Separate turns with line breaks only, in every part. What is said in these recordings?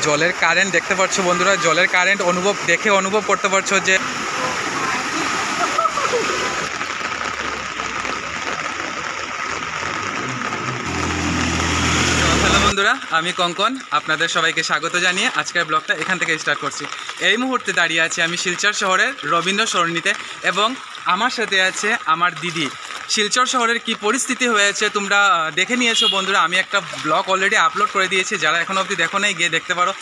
জলের কারেন্ট দেখতে পাচ্ছ বন্ধুরা, জলের কারেন্ট অনুভব করতে পারছো যে হ্যালো বন্ধুরা, আমি কঙ্কন, আপনাদের সবাইকে স্বাগত জানিয়ে আজকের ব্লগটা এখান থেকে স্টার্ট করছি। এই মুহূর্তে দাঁড়িয়ে আছি আমি শিলচর শহরের রবীন্দ্র সরণিতে এবং আমার সাথে আছে আমার দিদি। শিলচর শহরের কি পরিস্থিতি হয়েছে তোমরা দেখে নিয়েছো বন্ধুরা। আমি একটা ব্লগ অলরেডি আপলোড করে দিয়েছি, যারা এখনও অবধি দেখো নাই গিয়ে দেখতে পারো।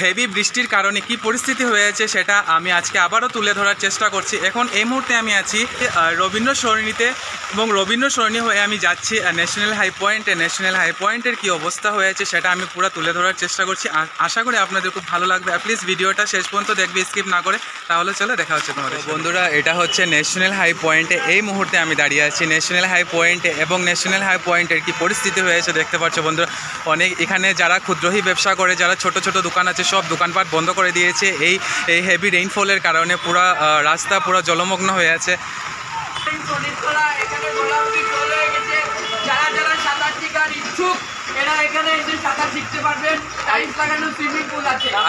হেভি বৃষ্টির কারণে কি পরিস্থিতি হয়েছে সেটা আমি আজকে আবারও তুলে ধরার চেষ্টা করছি। এখন এই মুহূর্তে আমি আছি রবীন্দ্র সরণিতে এবং রবীন্দ্র সরণি হয়ে আমি যাচ্ছি ন্যাশনাল হাই পয়েন্টে। ন্যাশনাল হাই পয়েন্টের কী অবস্থা হয়েছে সেটা আমি পুরো তুলে ধরার চেষ্টা করছি। আশা করি আপনাদের খুব ভালো লাগবে। প্লিজ ভিডিওটা শেষ পর্যন্ত দেখবে, স্কিপ না করে। তাহলে চলো দেখা হচ্ছে তোমাদের বন্ধুরা। এটা হচ্ছে ন্যাশনাল হাই পয়েন্টে। এই মুহূর্তে আমি দাঁড়িয়ে আছি ন্যাশনাল হাই পয়েন্টে এবং ন্যাশনাল হাই পয়েন্টের কি পরিস্থিতি হয়েছে দেখতে পাচ্ছ বন্ধুরা। অনেক এখানে যারা ক্ষুদ্রহী ব্যবসা করে, যারা ছোট ছোট দোকান আছে, সব দোকানপাট বন্ধ করে দিয়েছে এই হেভি রেইনফলের কারণে। পুরো রাস্তা পুরো জলমগ্ন হয়ে আছে।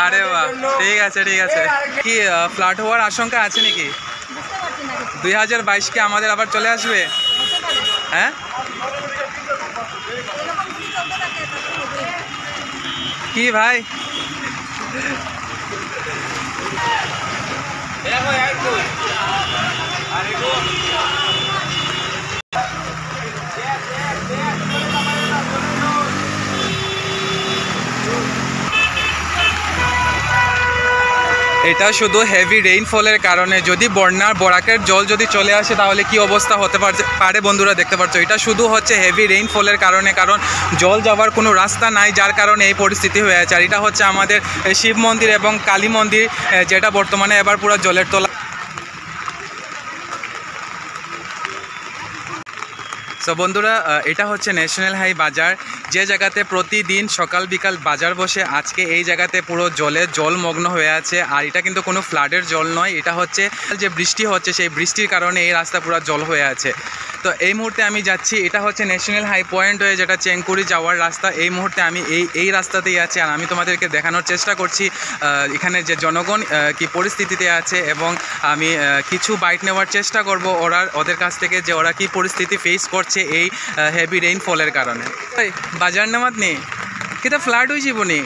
আরে বাহ, ঠিক আছে ঠিক আছে। কি ফ্লাড হওয়ার আশঙ্কা আছে নাকি? 2022 কি আমাদের আবার চলে আসবে? হ্যাঁ, কি ভাই? এটা শুধু হেভি রেইনফলের কারণে। যদি বরাকের জল যদি চলে আসে তাহলে কি অবস্থা হতে পারে বন্ধুরা দেখতে পাচ্ছ। এটা শুধু হচ্ছে হেভি রেইনফলের কারণে, কারণ জল যাওয়ার কোনো রাস্তা নাই, যার কারণে এই পরিস্থিতি হয়ে আছে। আর এটা হচ্ছে আমাদের শিব মন্দির এবং কালী মন্দির, যেটা বর্তমানে এবার পুরো জলের তলা। তো বন্ধুরা, এটা হচ্ছে ন্যাশনাল হাই বাজার, যে জায়গাতে প্রতিদিন সকাল বিকাল বাজার বসে। আজকে এই জায়গাতে পুরো জলমগ্ন হয়ে আছে। আর এটা কিন্তু কোনো ফ্লাডের জল নয়, এটা হচ্ছে যে বৃষ্টি হচ্ছে সেই বৃষ্টির কারণে এই রাস্তা পুরো জল হয়ে আছে। তো এই মুহূর্তে আমি যাচ্ছি, এটা হচ্ছে ন্যাশনাল হাই পয়েন্ট হয়ে যেটা চেংকুরি যাওয়ার রাস্তা। এই মুহূর্তে আমি এই রাস্তাতেই আছি আর আমি তোমাদেরকে দেখানোর চেষ্টা করছি এখানে যে জনগণ কি পরিস্থিতিতে আছে এবং আমি কিছু বাইট নেওয়ার চেষ্টা করব ওদের কাছ থেকে, যে ওরা কি পরিস্থিতি ফেস করছে এই হেভি রেইনফলের কারণে। বাজার নামাত নেই কিতা ফ্লাড হয়েছি বনি?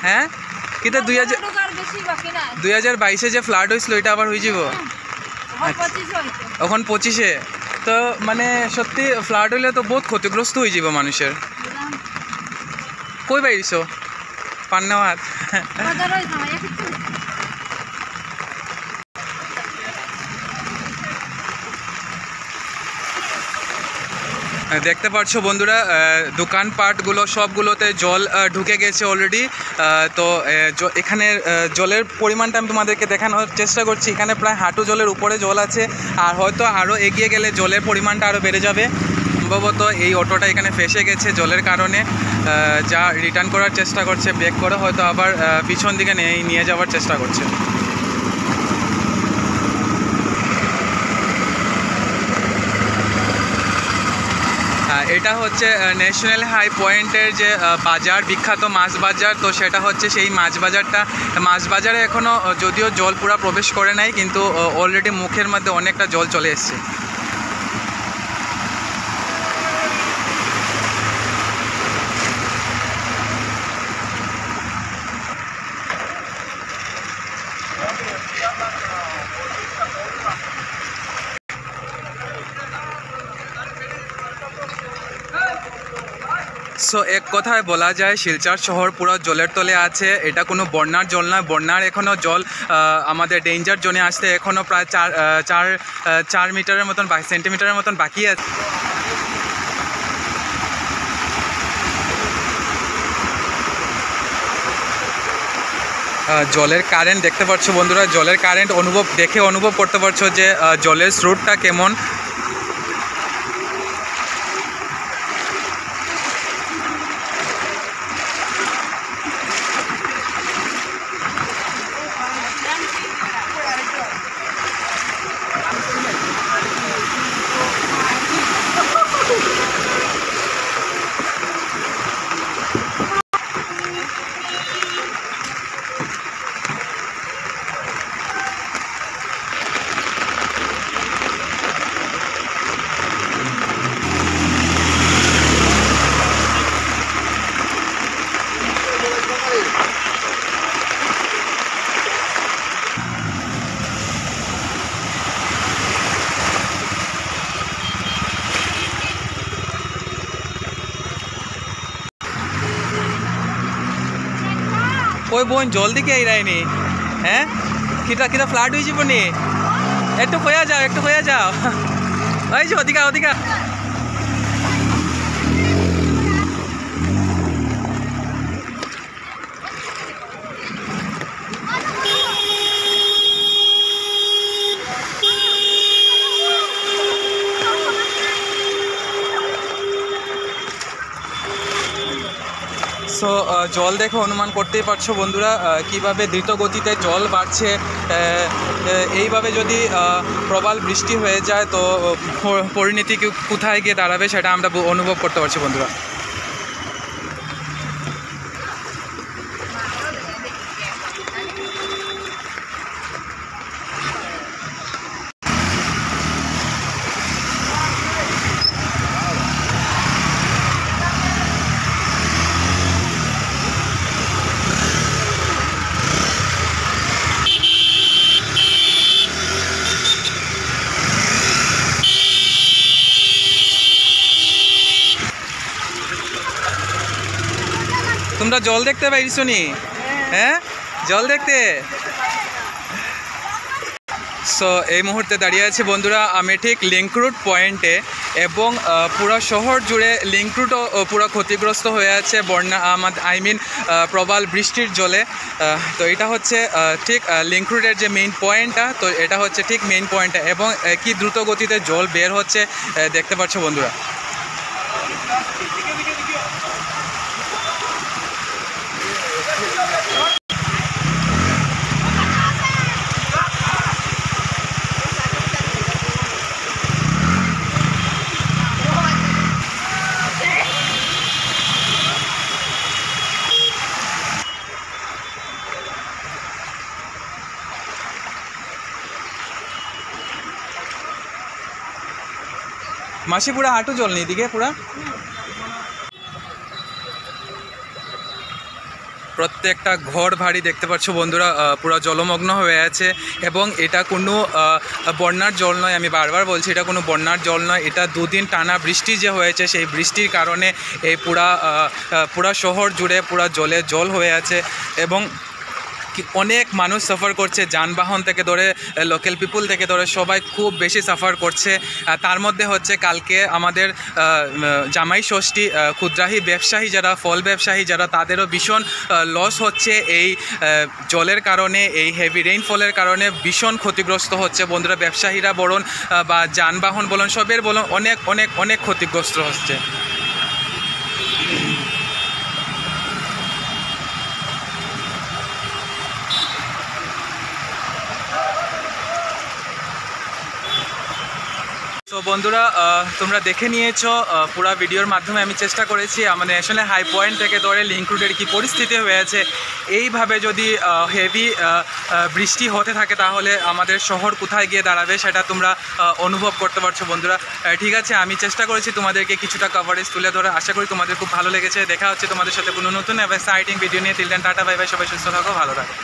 হ্যাঁ, কিতা 2022-এ যে ফ্লাড হয়েছিল এটা আবার হয়ে যাব এখন 25-এ। তো মানে সত্যি ফ্লাড হইলে তো বহুত ক্ষতিগ্রস্ত হয়ে যাব মানুষের। কই বাইরিছ পান্নাওয়াত? দেখতে পাচ্ছ বন্ধুরা, দোকানপাটগুলো সবগুলোতে জল ঢুকে গেছে অলরেডি। তো এখানে জলের পরিমাণটা আমি তোমাদেরকে দেখানোর চেষ্টা করছি। এখানে প্রায় হাঁটু জলের উপরে জল আছে, আর হয়তো আরও এগিয়ে গেলে জলের পরিমাণটা আরও বেড়ে যাবে। সম্ভবত এই অটোটা এখানে ফেসে গেছে জলের কারণে, যা রিটার্ন করার চেষ্টা করছে, ব্রেক করে হয়তো আবার পিছন দিকে নিয়ে যাওয়ার চেষ্টা করছে। এটা হচ্ছে ন্যাশনাল হাই পয়েন্টের যে বাজার, বিখ্যাত মাছ বাজার। তো সেটা হচ্ছে সেই মাছ বাজারটা। মাছ বাজারে এখনও যদিও জল পুরো প্রবেশ করে নাই, কিন্তু অলরেডি মুখের মধ্যে অনেকটা জল চলে এসছে। সো এক কথায় বলা যায় শিলচর শহর পুরো জলের তলে আছে। এটা কোনো বন্যার জল নয়, বন্যার এখনও জল আমাদের ডেঞ্জার জোনে আসতে এখনও প্রায় 4 মিটারের মতন 22 সেন্টিমিটারের মতন বাকি আছে। জলের কারেন্ট দেখতে পাচ্ছ বন্ধুরা, জলের কারেন্ট অনুভব করতে পারছো যে জলের স্রোতটা কেমন। ওই বোন জলদি কে আইরাইনি হ্যাঁ কিটা কিটা ফ্লাড হয়ে যাবনি একটু হয়ে যাও ওই যে ওদিকা সো জল দেখে অনুমান করতেই পারছো বন্ধুরা কিভাবে দ্রুত গতিতে জল বাড়ছে। এইভাবে যদি প্রবল বৃষ্টি হয়ে যায় তো পরিণতি কোথায় গিয়ে দাঁড়াবে সেটা আমরা অনুভব করতে পারছি বন্ধুরা। তোমরা জল দেখতে পাইছো নি হ্যাঁ জল দেখতে। সো এই মুহূর্তে দাঁড়িয়ে আছি বন্ধুরা আমি ঠিক লিঙ্ক রুট পয়েন্টে এবং পুরো শহর জুড়ে লিঙ্ক রুটও পুরো ক্ষতিগ্রস্ত হয়ে আছে বন্যা প্রবল বৃষ্টির জলে। তো এটা হচ্ছে ঠিক লিঙ্ক রুটের যে মেইন পয়েন্টটা, তো এটা হচ্ছে ঠিক মেইন পয়েন্টটা এবং কি দ্রুত গতিতে জল বের হচ্ছে দেখতে পাচ্ছ বন্ধুরা। মাসি পুরা হাঁটু জল নেই দিকে পুরা প্রত্যেকটা ঘর বাড়ি দেখতে পাচ্ছ বন্ধুরা পুরো জলমগ্ন হয়ে আছে এবং এটা কোনো বন্যার জল নয়। আমি বারবার বলছি এটা কোনো বন্যার জল নয়, এটা দুদিন টানা বৃষ্টি যে হয়েছে সেই বৃষ্টির কারণে এই পুরা শহর জুড়ে পুরা জল হয়ে আছে এবং অনেক মানুষ সাফার করছে, যানবাহন থেকে ধরে লোকাল পিপুল থেকে ধরে সবাই খুব বেশি সাফার করছে। তার মধ্যে হচ্ছে কালকে আমাদের জামাই ষষ্ঠী, ক্ষুদ্রাহী ব্যবসায়ী যারা, ফল ব্যবসায়ী যারা, তাদেরও ভীষণ লস হচ্ছে এই জলের কারণে, এই হেভি রেইনফলের কারণে ভীষণ ক্ষতিগ্রস্ত হচ্ছে বন্ধুরা। ব্যবসায়ীরা বলুন বা যানবাহন বলুন সবের বলুন অনেক ক্ষতিগ্রস্ত হচ্ছে। তো বন্ধুরা তোমরা দেখে নিয়েছো পুরো ভিডিওর মাধ্যমে আমি চেষ্টা করেছি আমাদের ন্যাশনাল হাই পয়েন্ট থেকে ধরে লিঙ্ক রুটের কী পরিস্থিতি হয়েছে। এইভাবে যদি হেভি বৃষ্টি হতে থাকে তাহলে আমাদের শহর কোথায় গিয়ে দাঁড়াবে সেটা তোমরা অনুভব করতে পারছো বন্ধুরা। ঠিক আছে, আমি চেষ্টা করেছি তোমাদেরকে কিছুটা কভারেজ তুলে ধরে, আশা করি তোমাদের খুব ভালো লেগেছে। দেখা হচ্ছে তোমাদের সাথে কোনো নতুন এক্সাইটিং ভিডিও নিয়ে। Till then tata bye bye, সবাই সুস্থ থাকো, ভালো থাকো।